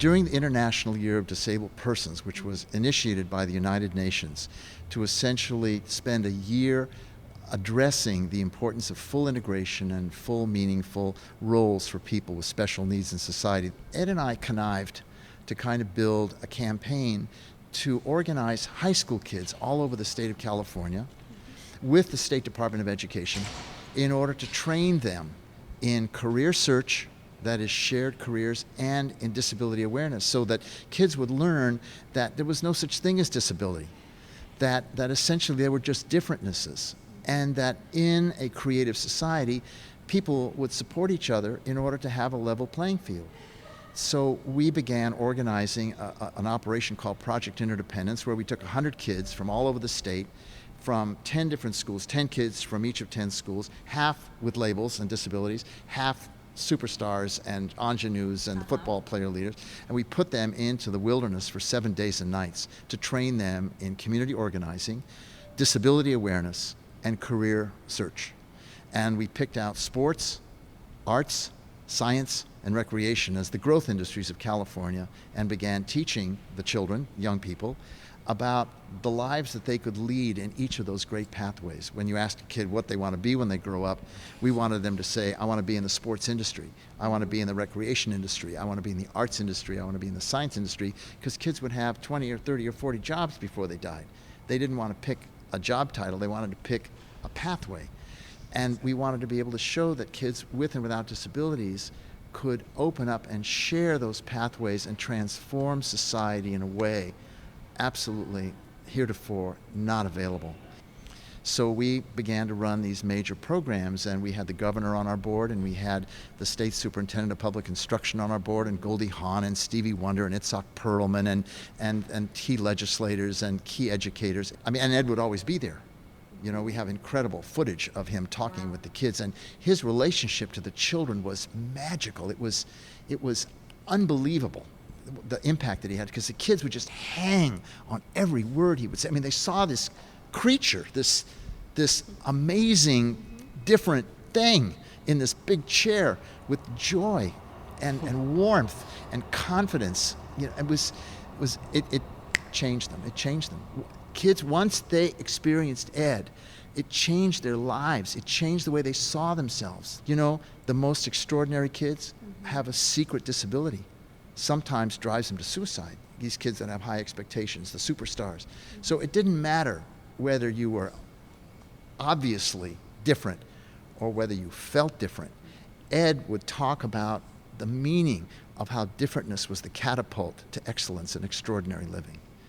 during the International Year of Disabled Persons, which was initiated by the United Nations to essentially spend a year addressing the importance of full integration and full meaningful roles for people with special needs in society, Ed and I connived to kind of build a campaign to organize high school kids all over the state of California with the State Department of Education in order to train them in career search, that is shared careers, and in disability awareness, so that kids would learn that there was no such thing as disability, that essentially there were just differentnesses, and that in a creative society, people would support each other in order to have a level playing field. So we began organizing an operation called Project Interdependence, where we took 100 kids from all over the state, from 10 different schools, 10 kids from each of 10 schools, half with labels and disabilities, half superstars and ingenues and the football player leaders, and we put them into the wilderness for 7 days and nights to train them in community organizing, disability awareness, and career search. And we picked out sports, arts, science, and recreation as the growth industries of California, and began teaching the children, young people, about the lives that they could lead in each of those great pathways. When you ask a kid what they want to be when they grow up, we wanted them to say, I want to be in the sports industry, I want to be in the recreation industry, I want to be in the arts industry, I want to be in the science industry, because kids would have 20 or 30 or 40 jobs before they died. They didn't want to pick a job title, they wanted to pick a pathway. And we wanted to be able to show that kids with and without disabilities could open up and share those pathways and transform society in a way absolutely heretofore not available. So we began to run these major programs, and we had the governor on our board, and we had the state superintendent of public instruction on our board, and Goldie Hawn and Stevie Wonder and Itzhak Perlman and key legislators and key educators. I mean, and Ed would always be there. You know, we have incredible footage of him talking with the kids, and his relationship to the children was magical. It was unbelievable, the impact that he had, because the kids would just hang on every word he would say. I mean, they saw this creature, this amazing, different thing in this big chair with joy and warmth and confidence. You know, it changed them. It changed them. Kids, once they experienced Ed, it changed their lives. It changed the way they saw themselves. You know, the most extraordinary kids have a secret disability. Sometimes drives them to suicide. These kids that have high expectations, the superstars. So it didn't matter whether you were obviously different or whether you felt different. Ed would talk about the meaning of how differentness was the catapult to excellence and extraordinary living.